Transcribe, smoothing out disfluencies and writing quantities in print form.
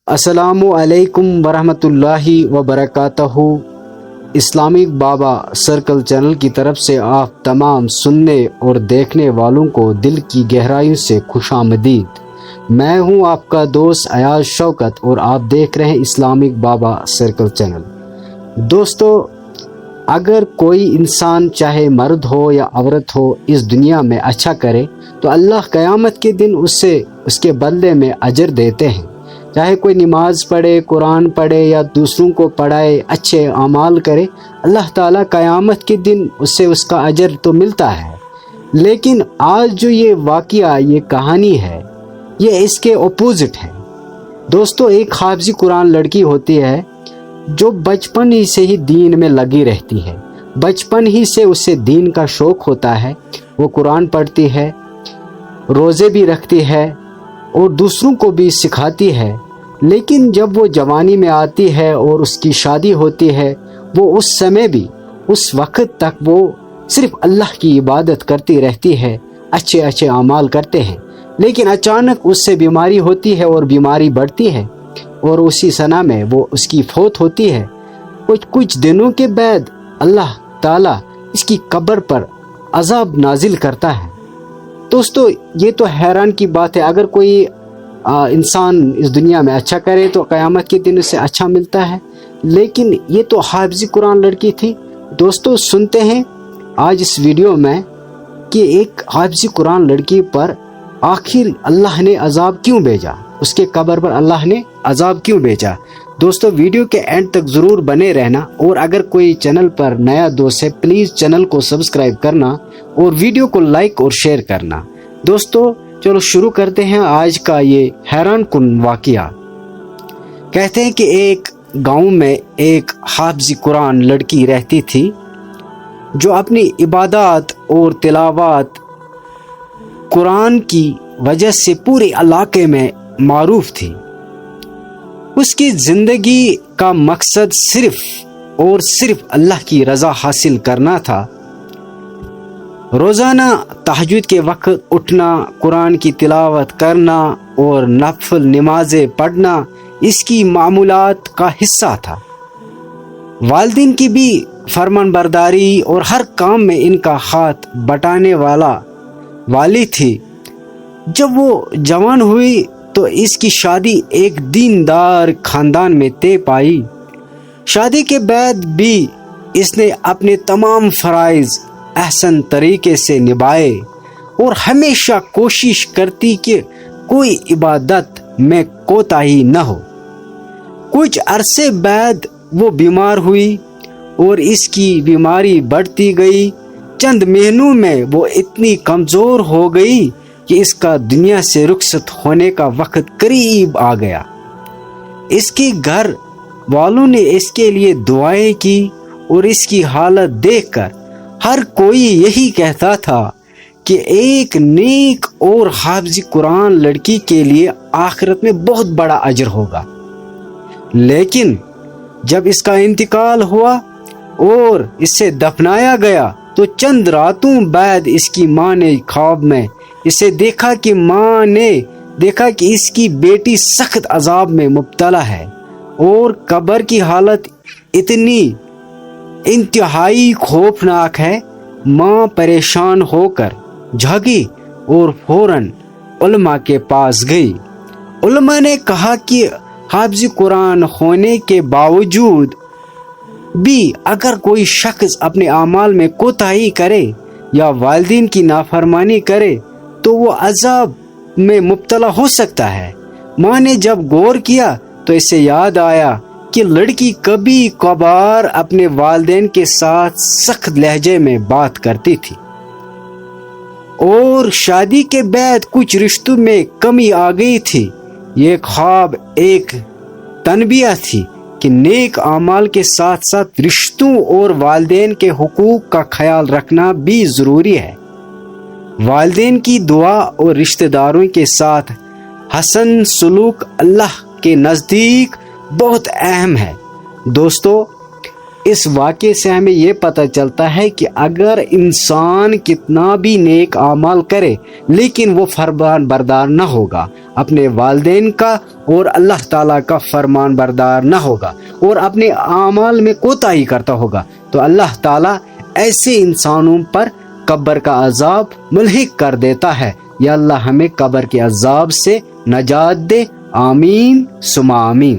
السلام علیکم ورحمۃ اللہ وبرکاتہ۔ اسلامک بابا سرکل چینل کی طرف سے آپ تمام سننے اور دیکھنے والوں کو دل کی گہرائیوں سے خوش آمدید۔ میں ہوں آپ کا دوست ایاز شوکت اور آپ دیکھ رہے ہیں اسلامک بابا سرکل چینل۔ دوستو، اگر کوئی انسان چاہے مرد ہو یا عورت ہو اس دنیا میں اچھا کرے تو اللہ قیامت کے دن اس کے بدلے میں اجر دیتے ہیں۔ چاہے کوئی نماز پڑھے، قرآن پڑھے یا دوسروں کو پڑھائے، اچھے اعمال کرے، اللہ تعالیٰ قیامت کے دن اس کا اجر تو ملتا ہے۔ لیکن آج جو یہ واقعہ، یہ کہانی ہے، یہ اس کے اپوزٹ ہے۔ دوستو، ایک حافظ قرآن لڑکی ہوتی ہے جو بچپن ہی سے ہی دین میں لگی رہتی ہے۔ بچپن ہی سے اسے دین کا شوق ہوتا ہے۔ وہ قرآن پڑھتی ہے، روزے بھی رکھتی ہے اور دوسروں کو بھی سکھاتی ہے۔ لیکن جب وہ جوانی میں آتی ہے اور اس کی شادی ہوتی ہے، وہ اس سمے بھی، اس وقت تک وہ صرف اللہ کی عبادت کرتی رہتی ہے، اچھے اعمال کرتے ہیں۔ لیکن اچانک اس سے بیماری ہوتی ہے اور بیماری بڑھتی ہے اور اسی سنہ میں وہ اس کی فوت ہوتی ہے۔ کچھ دنوں کے بعد اللہ تعالیٰ اس کی قبر پر عذاب نازل کرتا ہے۔ دوستو، یہ تو حیران کی بات ہے۔ اگر کوئی انسان اس دنیا میں اچھا کرے تو قیامت کے دن اسے اچھا ملتا ہے، لیکن یہ تو حافظ قرآن لڑکی تھی۔ دوستو، سنتے ہیں آج اس ویڈیو میں کہ ایک حافظ قرآن لڑکی پر آخر اللہ نے عذاب کیوں بھیجا، اس کے قبر پر اللہ نے عذاب کیوں بھیجا۔ دوستو، ویڈیو کے اینڈ تک ضرور بنے رہنا، اور اگر کوئی چینل پر نیا دوست ہے پلیز چینل کو سبسکرائب کرنا اور ویڈیو کو لائک اور شیئر کرنا۔ دوستو، چلو شروع کرتے ہیں آج کا یہ حیران کن واقعہ۔ کہتے ہیں کہ ایک گاؤں میں ایک حافظ قرآن لڑکی رہتی تھی جو اپنی عبادات اور تلاوات قرآن کی وجہ سے پورے علاقے میں معروف تھی۔ اس کی زندگی کا مقصد صرف اور صرف اللہ کی رضا حاصل کرنا تھا۔ روزانہ تہجد کے وقت اٹھنا، قرآن کی تلاوت کرنا اور نفل نمازیں پڑھنا اس کی معمولات کا حصہ تھا۔ والدین کی بھی فرمان برداری اور ہر کام میں ان کا ہاتھ بٹانے والی تھی۔ جب وہ جوان ہوئی تو اس کی شادی ایک دیندار خاندان میں طے پائی۔ شادی کے بعد بھی اس نے اپنے تمام فرائض احسن طریقے سے نبھائے اور ہمیشہ کوشش کرتی کہ کوئی عبادت میں کوتاہی نہ ہو۔ کچھ عرصے بعد وہ بیمار ہوئی اور اس کی بیماری بڑھتی گئی۔ چند مہینوں میں وہ اتنی کمزور ہو گئی کہ اس کا دنیا سے رخصت ہونے کا وقت قریب آ گیا۔ اس کے گھر والوں نے اس کے لیے دعائیں کی اور اس کی حالت دیکھ کر ہر کوئی یہی کہتا تھا کہ ایک نیک اور حافظ قرآن لڑکی کے لیے آخرت میں بہت بڑا اجر ہوگا۔ لیکن جب اس کا انتقال ہوا اور اسے دفنایا گیا تو چند راتوں بعد اس کی ماں نے خواب میں اسے دیکھا کہ اس کی بیٹی سخت عذاب میں مبتلا ہے اور قبر کی حالت اتنی انتہائی خوفناک ہے۔ ماں پریشان ہو کر جاگی اور فوراً علماء کے پاس گئی۔ علماء نے کہا کہ حافظ قرآن ہونے کے باوجود بھی اگر کوئی شخص اپنے اعمال میں کوتاہی کرے یا والدین کی نافرمانی کرے تو وہ عذاب میں مبتلا ہو سکتا ہے۔ ماں نے جب غور کیا تو اسے یاد آیا کہ لڑکی کبھی کبھار اپنے والدین کے ساتھ سخت لہجے میں بات کرتی تھی اور شادی کے بعد کچھ رشتوں میں کمی آ گئی تھی۔ یہ خواب ایک تنبیہ تھی کہ نیک اعمال کے ساتھ ساتھ رشتوں اور والدین کے حقوق کا خیال رکھنا بھی ضروری ہے۔ والدین کی دعا اور رشتہ داروں کے ساتھ حسن سلوک اللہ کے نزدیک بہت اہم ہے۔ دوستو، اس واقعے سے ہمیں یہ پتہ چلتا ہے کہ اگر انسان کتنا بھی نیک اعمال کرے لیکن وہ فرمان بردار نہ ہوگا، اپنے والدین کا اور اللہ تعالیٰ کا فرمان بردار نہ ہوگا اور اپنے اعمال میں کوتاہی کرتا ہوگا، تو اللہ تعالیٰ ایسے انسانوں پر قبر کا عذاب ملحق کر دیتا ہے۔ یا اللہ ہمیں قبر کے عذاب سے نجات دے، آمین ثم آمین۔